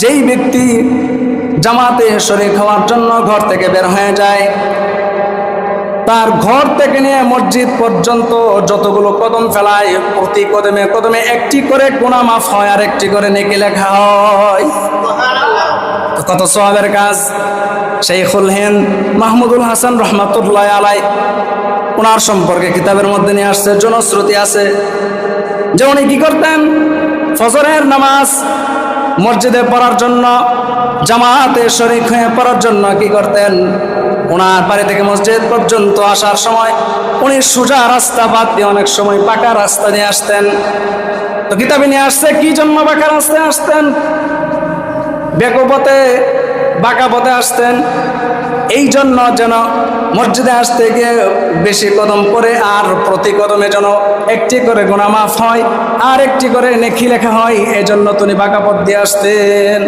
যেই ব্যক্তি জামাতে শরীক হওয়ার জন্য ঘর থেকে বের হয়ে যায়, তার ঘর থেকে নিয়ে মসজিদ পর্যন্ত যতগুলো কদম ফেলায়, প্রতি কদমে কদমে একটি করে গুনাহ মাফ হয় আর একটি করে নেকি লেখা হয়। তো কত সওয়াবের কাজ। শাইখুল হিন্দ মাহমুদুল হাসান রহমাতুল্লাহ আলাই, ওনার সম্পর্কে কিতাবের মধ্যে নিয়ে আসছে, জনশ্রুতি আছে যে উনি কি করতেন, ফজরের নামাজ মসজিদে পড়ার জন্য, জামাতে শরীক হয়ে পড়ার জন্য কি করতেন, ওনার বাড়ি থেকে মসজিদ পর্যন্ত আসার সময় উনি সোজা রাস্তা বাদ দিয়ে অনেক সময় পাকা রাস্তা দিয়ে আসতেন। তো কিতাবে নিয়ে আসছে কি জন্য পাকা রাস্তায় আসতেন, বেকপথে বাঁকা পথে আসতেন, এই জন্য যেন মসজিদে আসতে গিয়ে বেশি কদম করে আর প্রতি কদমে যেন একটি করে গুনাহ মাফ হয় আর একটি করে নেকি লেখা হয়, এই জন্য তিনি বাঁকা পথ দিয়ে আসতেন।